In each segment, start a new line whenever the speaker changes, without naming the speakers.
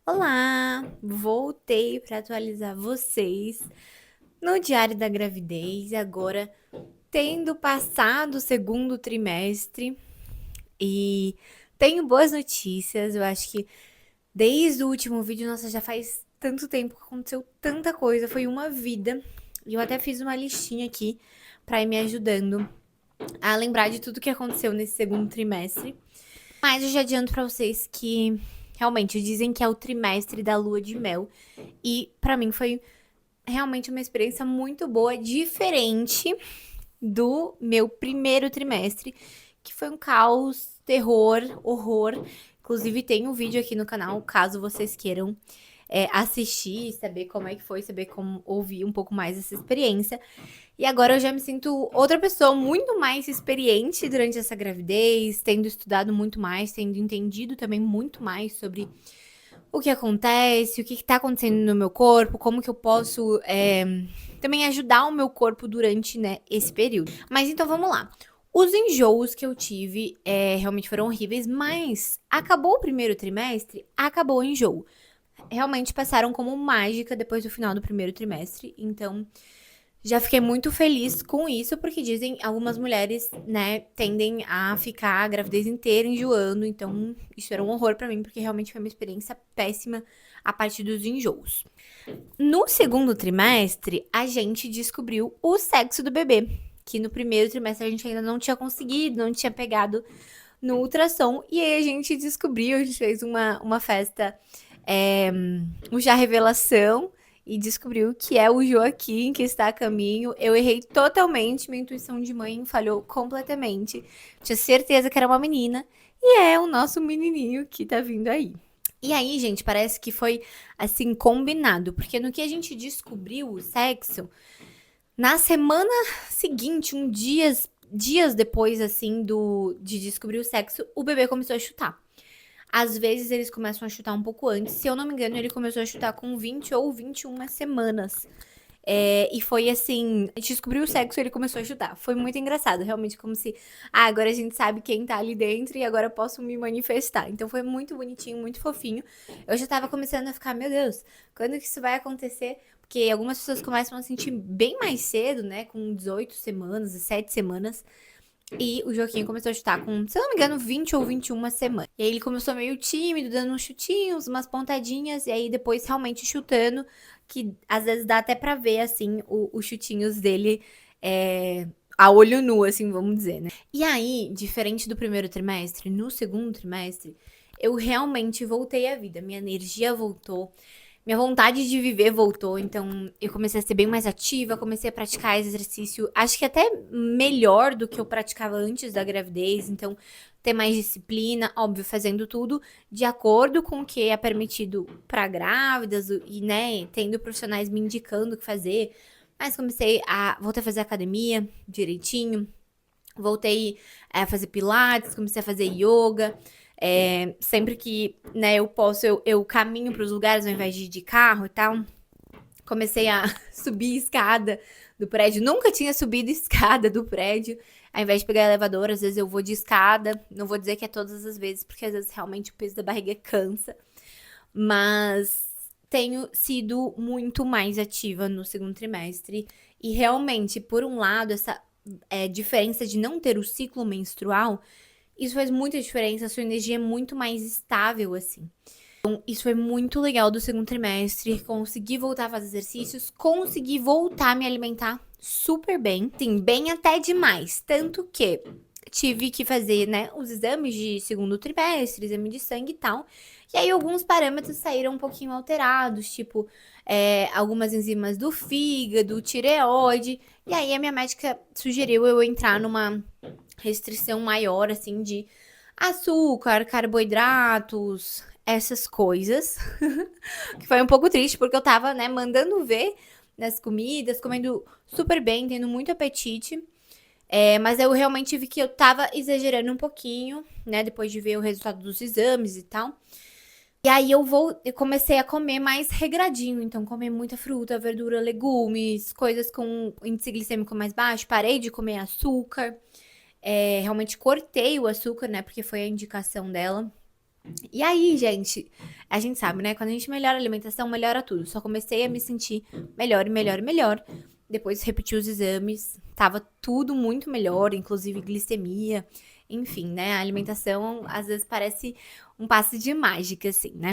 Olá! Voltei para atualizar vocês no Diário da Gravidez, agora tendo passado o segundo trimestre e tenho boas notícias. Eu acho que desde o último vídeo, nossa, já faz tanto tempo que aconteceu tanta coisa, foi uma vida. E eu até fiz uma listinha aqui para ir me ajudando a lembrar de tudo que aconteceu nesse segundo trimestre. Mas eu já adianto para vocês que realmente dizem que é o trimestre da lua de mel. E pra mim foi realmente uma experiência muito boa, diferente do meu primeiro trimestre, que foi um caos, terror, horror. Inclusive tem um vídeo aqui no canal, caso vocês queiram assistir, saber como é que foi, saber como ouvir um pouco mais essa experiência. E agora eu já me sinto outra pessoa, muito mais experiente durante essa gravidez, tendo estudado muito mais, tendo entendido também muito mais sobre o que acontece, o que está acontecendo no meu corpo, como que eu posso também ajudar o meu corpo durante, né, esse período. Mas então vamos lá. Os enjoos que eu tive realmente foram horríveis, mas acabou o primeiro trimestre, acabou o enjoo. Realmente passaram como mágica depois do final do primeiro trimestre, então já fiquei muito feliz com isso, porque dizem algumas mulheres, né, tendem a ficar a gravidez inteira enjoando. Então, isso era um horror pra mim, porque realmente foi uma experiência péssima a partir dos enjoos. No segundo trimestre, a gente descobriu o sexo do bebê, que no primeiro trimestre a gente ainda não tinha conseguido, não tinha pegado no ultrassom. E aí a gente descobriu, a gente fez uma festa, o chá revelação, e descobriu que é o Joaquim que está a caminho. Eu errei totalmente, minha intuição de mãe falhou completamente. Tinha certeza que era uma menina, e é o nosso menininho que tá vindo aí. E aí, gente, parece que foi assim combinado, porque no que a gente descobriu o sexo, na semana seguinte, dias depois assim de descobrir o sexo, o bebê começou a chutar. Às vezes eles começam a chutar um pouco antes. Se eu não me engano, ele começou a chutar com 20 ou 21 semanas. E foi assim, a gente descobriu o sexo e ele começou a chutar. Foi muito engraçado, realmente, como se, agora a gente sabe quem tá ali dentro e agora eu posso me manifestar. Então foi muito bonitinho, muito fofinho. Eu já tava começando a ficar, meu Deus, quando que isso vai acontecer? Porque algumas pessoas começam a sentir bem mais cedo, né, com 18 semanas, 17 semanas. E o Joaquim começou a chutar com, se eu não me engano, 20 ou 21 semanas. E aí ele começou meio tímido, dando uns chutinhos, umas pontadinhas, e aí depois realmente chutando, que às vezes dá até pra ver, assim, os chutinhos dele a olho nu, assim, vamos dizer, né? E aí, diferente do primeiro trimestre, no segundo trimestre, eu realmente voltei à vida. Minha energia voltou, minha vontade de viver voltou, então eu comecei a ser bem mais ativa, comecei a praticar exercício, acho que até melhor do que eu praticava antes da gravidez, então ter mais disciplina, óbvio, fazendo tudo de acordo com o que é permitido para grávidas e, né, tendo profissionais me indicando o que fazer. Mas voltei a fazer academia direitinho, voltei a fazer pilates, comecei a fazer yoga. Sempre que, né, eu posso, eu caminho para os lugares ao invés de ir de carro e tal. Comecei a subir escada do prédio. Nunca tinha subido escada do prédio. Ao invés de pegar elevador, às vezes eu vou de escada. Não vou dizer que é todas as vezes, porque às vezes realmente o peso da barriga cansa. Mas tenho sido muito mais ativa no segundo trimestre. E realmente, por um lado, essa diferença de não ter o ciclo menstrual, isso faz muita diferença. A sua energia é muito mais estável, assim. Então, isso foi muito legal do segundo trimestre. Consegui voltar a fazer exercícios, consegui voltar a me alimentar super bem. Sim, bem até demais. Tanto que tive que fazer, né, os exames de segundo trimestre, exame de sangue e tal. E aí alguns parâmetros saíram um pouquinho alterados, tipo, algumas enzimas do fígado, tireoide. E aí a minha médica sugeriu eu entrar numa restrição maior, assim, de açúcar, carboidratos, essas coisas. Que foi um pouco triste, porque eu tava, né, mandando ver nas comidas, comendo super bem, tendo muito apetite. Mas eu realmente vi que eu tava exagerando um pouquinho, né, depois de ver o resultado dos exames e tal. E aí eu comecei a comer mais regradinho, então comer muita fruta, verdura, legumes, coisas com índice glicêmico mais baixo. Parei de comer açúcar. Realmente cortei o açúcar, né, porque foi a indicação dela. E aí, gente, a gente sabe, né? Quando a gente melhora a alimentação, melhora tudo. Só comecei a me sentir melhor e melhor e melhor. Depois repeti os exames, tava tudo muito melhor, inclusive glicemia. Enfim, né? A alimentação às vezes parece um passe de mágica, assim, né?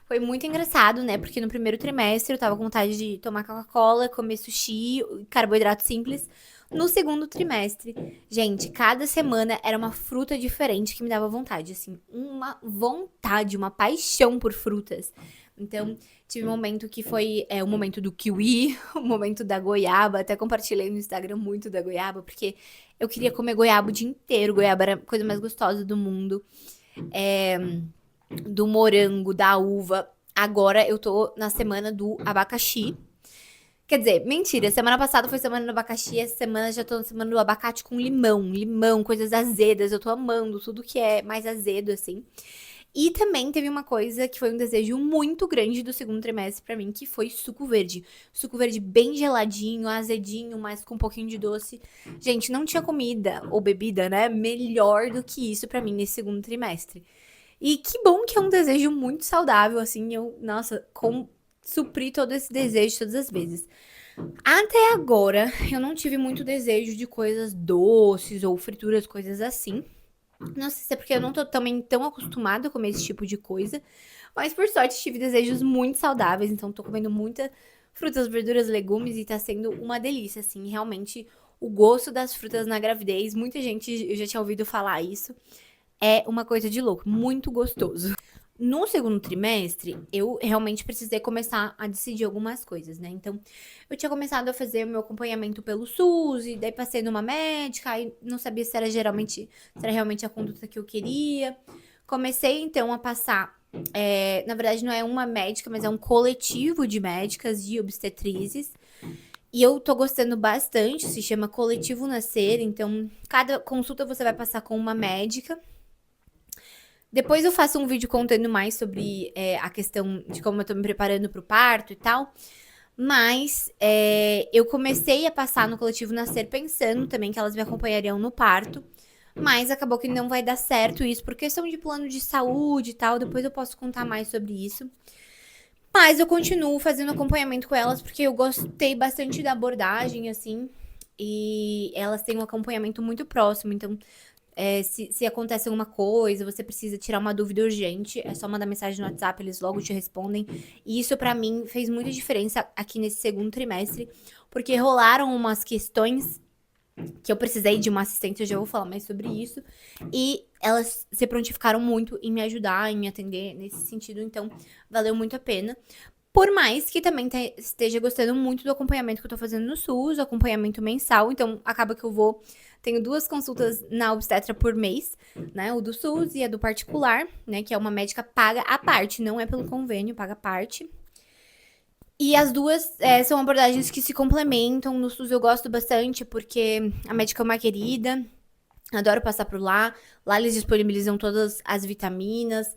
Foi muito engraçado, né? Porque no primeiro trimestre eu tava com vontade de tomar Coca-Cola, comer sushi, carboidrato simples. No segundo trimestre, gente, cada semana era uma fruta diferente que me dava vontade, assim, uma vontade, uma paixão por frutas. Então, tive um momento que foi o momento do kiwi, o momento da goiaba. Até compartilhei no Instagram muito da goiaba, porque eu queria comer goiaba o dia inteiro. Goiaba era a coisa mais gostosa do mundo. É, do morango, da uva. Agora eu tô na semana do abacaxi. Quer dizer, mentira, semana passada foi semana do abacaxi, essa semana já tô na semana do abacate com limão. Limão, coisas azedas, eu tô amando tudo que é mais azedo, assim. E também teve uma coisa que foi um desejo muito grande do segundo trimestre pra mim, que foi suco verde. Suco verde bem geladinho, azedinho, mas com um pouquinho de doce. Gente, não tinha comida ou bebida, né, melhor do que isso pra mim nesse segundo trimestre. E que bom que é um desejo muito saudável, assim, nossa, supri todo esse desejo todas as vezes. Até agora, eu não tive muito desejo de coisas doces ou frituras, coisas assim. Não sei se é porque eu não tô também tão acostumada a comer esse tipo de coisa. Mas por sorte tive desejos muito saudáveis. Então tô comendo muita frutas, verduras, legumes e tá sendo uma delícia, assim. Realmente o gosto das frutas na gravidez. Muita gente, eu já tinha ouvido falar isso. É uma coisa de louco, muito gostoso. No segundo trimestre, eu realmente precisei começar a decidir algumas coisas, né? Então, eu tinha começado a fazer o meu acompanhamento pelo SUS, e daí passei numa médica, aí não sabia se era realmente a conduta que eu queria. Comecei, então, a passar. Na verdade, não é uma médica, mas é um coletivo de médicas de obstetrizes. E eu tô gostando bastante, se chama Coletivo Nascer. Então, cada consulta você vai passar com uma médica. Depois eu faço um vídeo contando mais sobre a questão de como eu tô me preparando pro parto e tal. Mas eu comecei a passar no Coletivo Nascer pensando também que elas me acompanhariam no parto. Mas acabou que não vai dar certo isso por questão de plano de saúde e tal. Depois eu posso contar mais sobre isso. Mas eu continuo fazendo acompanhamento com elas porque eu gostei bastante da abordagem, assim. E elas têm um acompanhamento muito próximo. Então, se acontece alguma coisa, você precisa tirar uma dúvida urgente, é só mandar mensagem no WhatsApp, eles logo te respondem. E isso pra mim fez muita diferença aqui nesse segundo trimestre, porque rolaram umas questões que eu precisei de uma assistente, eu já vou falar mais sobre isso. E elas se prontificaram muito em me ajudar, em me atender nesse sentido, então valeu muito a pena. Por mais que também esteja gostando muito do acompanhamento que eu tô fazendo no SUS, o acompanhamento mensal, então acaba que tenho 2 consultas na obstetra por mês, né? O do SUS e a do particular, né? Que é uma médica paga à parte, não é pelo convênio, paga à parte. E as duas são abordagens que se complementam. No SUS eu gosto bastante, porque a médica é uma querida, adoro passar por lá. Lá eles disponibilizam todas as vitaminas.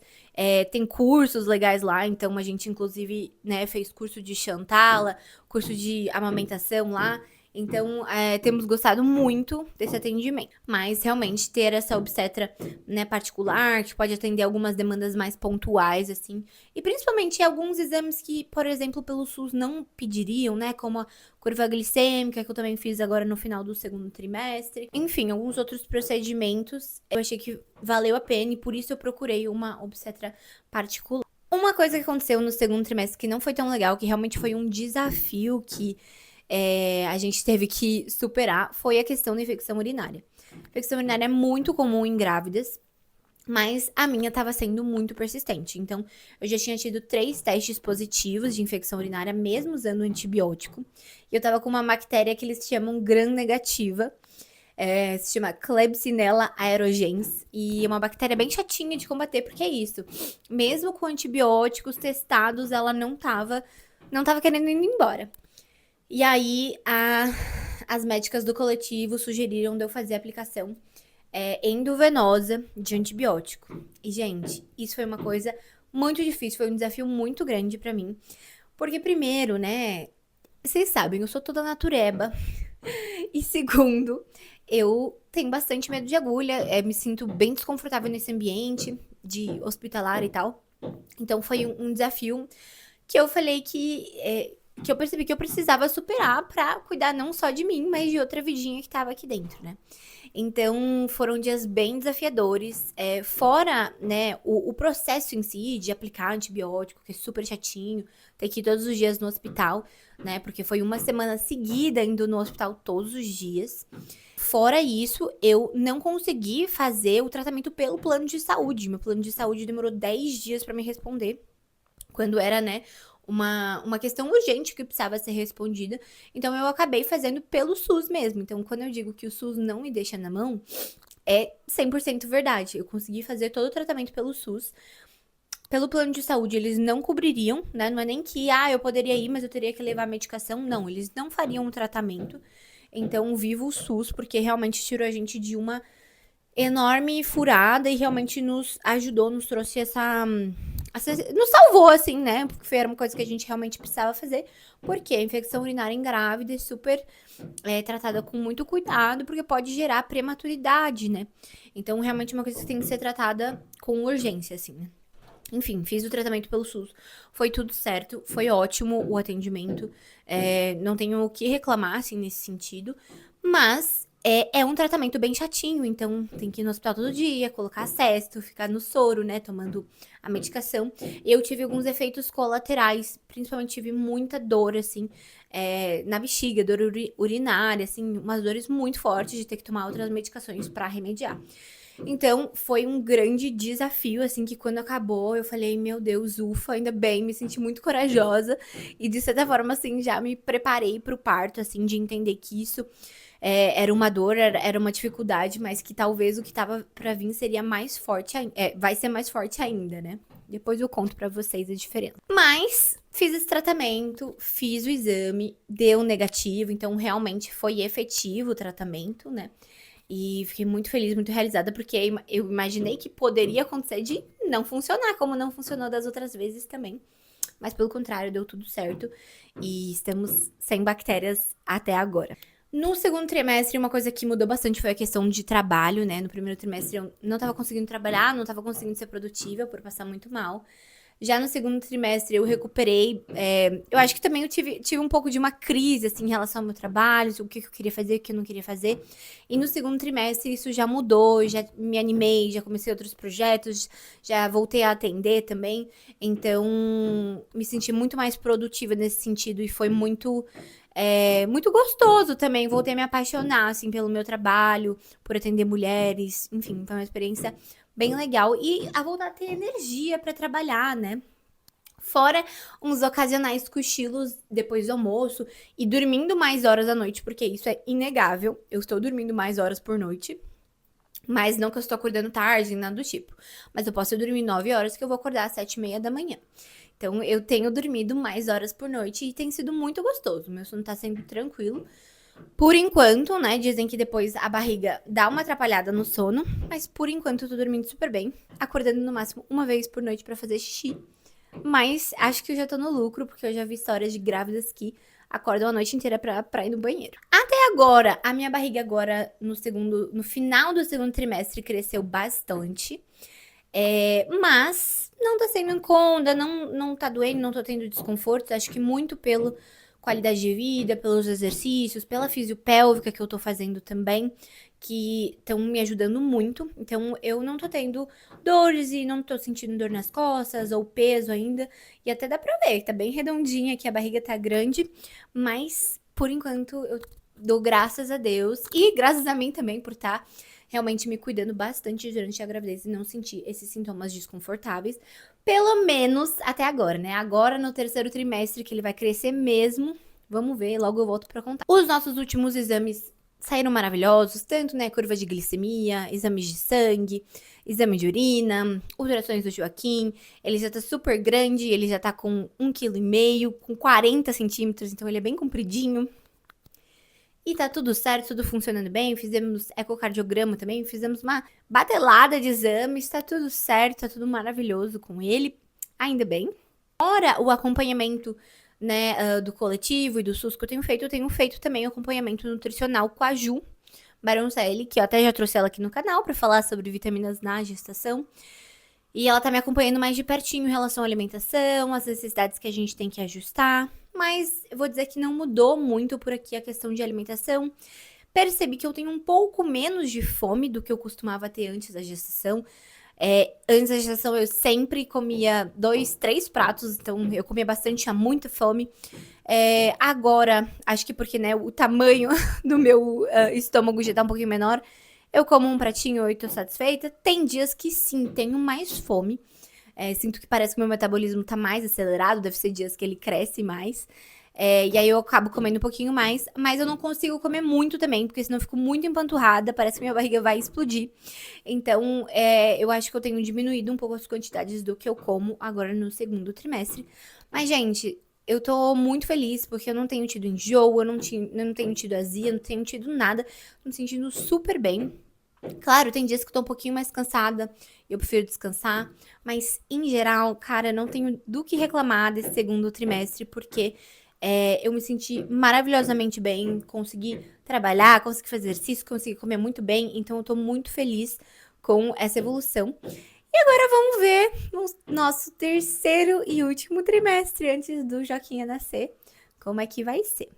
Tem cursos legais lá, então a gente inclusive, né, fez curso de Chantala, curso de amamentação lá. Então, temos gostado muito desse atendimento. Mas, realmente, ter essa obstetra, né, particular, que pode atender algumas demandas mais pontuais, assim. E, principalmente, alguns exames que, por exemplo, pelo SUS não pediriam, né? Como a curva glicêmica, que eu também fiz agora no final do segundo trimestre. Enfim, alguns outros procedimentos. Eu achei que valeu a pena e, por isso, eu procurei uma obstetra particular. Uma coisa que aconteceu no segundo trimestre que não foi tão legal, que realmente foi um desafio que a gente teve que superar, foi a questão da infecção urinária. A infecção urinária é muito comum em grávidas, mas a minha estava sendo muito persistente. Então, eu já tinha tido 3 testes positivos de infecção urinária, mesmo usando antibiótico. E eu tava com uma bactéria que eles chamam gram-negativa. Se chama Klebsiella aerogens. E é uma bactéria bem chatinha de combater, porque é isso. Mesmo com antibióticos testados, ela não tava querendo ir embora. E aí, as médicas do coletivo sugeriram de eu fazer a aplicação endovenosa de antibiótico. E, gente, isso foi uma coisa muito difícil, foi um desafio muito grande pra mim. Porque, primeiro, né, vocês sabem, eu sou toda natureba. E segundo, eu tenho bastante medo de agulha, me sinto bem desconfortável nesse ambiente. de hospitalar e tal. Então foi um desafio que eu falei que eu percebi que eu precisava superar pra cuidar não só de mim, mas de outra vidinha que tava aqui dentro, né? Então foram dias bem desafiadores, fora, né, o processo em si de aplicar antibiótico, que é super chatinho, ter que ir todos os dias no hospital, né? Porque foi uma semana seguida indo no hospital todos os dias. Fora isso, eu não consegui fazer o tratamento pelo plano de saúde. Meu plano de saúde demorou 10 dias pra me responder, quando era, né, uma questão urgente que precisava ser respondida. Então eu acabei fazendo pelo SUS mesmo. Então, quando eu digo que o SUS não me deixa na mão, é 100% verdade. Eu consegui fazer todo o tratamento pelo SUS. Pelo plano de saúde, eles não cobririam, né? Não é nem que, eu poderia ir, mas eu teria que levar a medicação. Não, eles não fariam o tratamento. Então, viva o SUS, porque realmente tirou a gente de uma enorme furada e realmente nos ajudou, nos trouxe nos salvou, assim, né? Porque era uma coisa que a gente realmente precisava fazer. Porque a infecção urinária em grávida é super tratada com muito cuidado, porque pode gerar prematuridade, né? Então, realmente é uma coisa que tem que ser tratada com urgência, assim, né? Enfim, fiz o tratamento pelo SUS. Foi tudo certo, foi ótimo o atendimento. Não tenho o que reclamar, assim, nesse sentido. Mas é um tratamento bem chatinho, então tem que ir no hospital todo dia, colocar acesso, ficar no soro, né, tomando a medicação. Eu tive alguns efeitos colaterais, principalmente tive muita dor, assim, na bexiga, dor urinária, assim, umas dores muito fortes de ter que tomar outras medicações pra remediar. Então, foi um grande desafio, assim, que quando acabou, eu falei, meu Deus, ufa, ainda bem, me senti muito corajosa. E de certa forma, assim, já me preparei pro parto, assim, de entender que isso era uma dor, era uma dificuldade, mas que talvez o que tava pra vir seria mais forte, vai ser mais forte ainda, né? Depois eu conto pra vocês a diferença. Mas fiz esse tratamento, fiz o exame, deu negativo, então realmente foi efetivo o tratamento, né? E fiquei muito feliz, muito realizada, porque eu imaginei que poderia acontecer de não funcionar, como não funcionou das outras vezes também. Mas pelo contrário, deu tudo certo e estamos sem bactérias até agora. No segundo trimestre, uma coisa que mudou bastante foi a questão de trabalho, né? No primeiro trimestre eu não tava conseguindo trabalhar, não tava conseguindo ser produtiva por passar muito mal. Já no segundo trimestre eu recuperei. Eu acho que também eu tive um pouco de uma crise, assim, em relação ao meu trabalho, o que eu queria fazer, o que eu não queria fazer. E no segundo trimestre isso já mudou, já me animei, já comecei outros projetos, já voltei a atender também. Então, me senti muito mais produtiva nesse sentido e foi muito gostoso também. Voltei a me apaixonar, assim, pelo meu trabalho, por atender mulheres. Enfim, foi uma experiência bem legal. E a voltar a ter energia pra trabalhar, né? Fora uns ocasionais cochilos depois do almoço e dormindo mais horas à noite, porque isso é inegável. Eu estou dormindo mais horas por noite. Mas não que eu estou acordando tarde, nada do tipo. Mas eu posso dormir 9 horas, que eu vou acordar às 7h30 da manhã. Então, eu tenho dormido mais horas por noite e tem sido muito gostoso. Meu sono tá sendo tranquilo. Por enquanto, né? Dizem que depois a barriga dá uma atrapalhada no sono. Mas por enquanto eu tô dormindo super bem. Acordando no máximo uma vez por noite pra fazer xixi. Mas acho que eu já tô no lucro, porque eu já vi histórias de grávidas que acordam a noite inteira pra ir no banheiro. Até agora, a minha barriga agora no final do segundo trimestre cresceu bastante. Mas não tá sendo incômoda, não tá doendo, não tô tendo desconforto. Acho que muito pela qualidade de vida, pelos exercícios, pela fisiopélvica que eu tô fazendo também, que estão me ajudando muito. Então, eu não tô tendo dores e não tô sentindo dor nas costas ou peso ainda. E até dá pra ver, tá bem redondinha aqui, a barriga tá grande. Mas, por enquanto, eu dou graças a Deus e graças a mim também por estar realmente me cuidando bastante durante a gravidez e não sentir esses sintomas desconfortáveis. Pelo menos até agora, né? Agora no terceiro trimestre que ele vai crescer mesmo. Vamos ver, logo eu volto pra contar. Os nossos últimos exames saíram maravilhosos, tanto, né, curva de glicemia, exames de sangue, exame de urina, ultrassons do Joaquim. Ele já tá super grande, ele já tá com 1,5 kg, com 40 centímetros, então ele é bem compridinho. E tá tudo certo, tudo funcionando bem. Fizemos ecocardiograma também, fizemos uma batelada de exames, tá tudo certo, tá tudo maravilhoso com ele, ainda bem. Fora o acompanhamento, né, do coletivo e do SUS que eu tenho feito também o acompanhamento nutricional com a Ju Baroncelli, que eu até já trouxe ela aqui no canal pra falar sobre vitaminas na gestação. E ela tá me acompanhando mais de pertinho em relação à alimentação, às necessidades que a gente tem que ajustar. Mas eu vou dizer que não mudou muito por aqui a questão de alimentação. Percebi que eu tenho um pouco menos de fome do que eu costumava ter antes da gestação. Antes da gestação eu sempre comia 2, 3 pratos, então eu comia bastante, tinha muita fome. Agora, acho que porque, né, o tamanho do meu estômago já tá um pouquinho menor, eu como um pratinho e tô satisfeita. Tem dias que sim, tenho mais fome. Sinto que parece que meu metabolismo tá mais acelerado, deve ser dias que ele cresce mais. E aí eu acabo comendo um pouquinho mais, mas eu não consigo comer muito também, porque senão eu fico muito empanturrada, parece que minha barriga vai explodir. Então, eu acho que eu tenho diminuído um pouco as quantidades do que eu como agora no segundo trimestre. Mas, gente, eu tô muito feliz porque eu não tenho tido enjoo, eu não tenho tido azia, não tenho tido nada. Tô me sentindo super bem. Claro, tem dias que eu tô um pouquinho mais cansada, eu prefiro descansar, mas em geral, cara, não tenho do que reclamar desse segundo trimestre, porque eu me senti maravilhosamente bem, consegui trabalhar, consegui fazer exercício, consegui comer muito bem, então eu tô muito feliz com essa evolução. E agora vamos ver no nosso terceiro e último trimestre, antes do Joquinha nascer, como é que vai ser.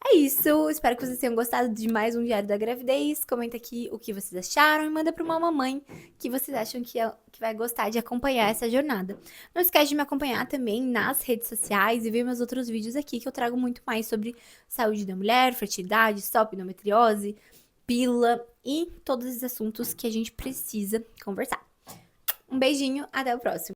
É isso, espero que vocês tenham gostado de mais um Diário da Gravidez. Comenta aqui o que vocês acharam e manda para uma mamãe que vocês acham que vai gostar de acompanhar essa jornada. Não esquece de me acompanhar também nas redes sociais e ver meus outros vídeos aqui que eu trago muito mais sobre saúde da mulher, fertilidade, stop endometriose, pílula e todos os assuntos que a gente precisa conversar. Um beijinho, até o próximo.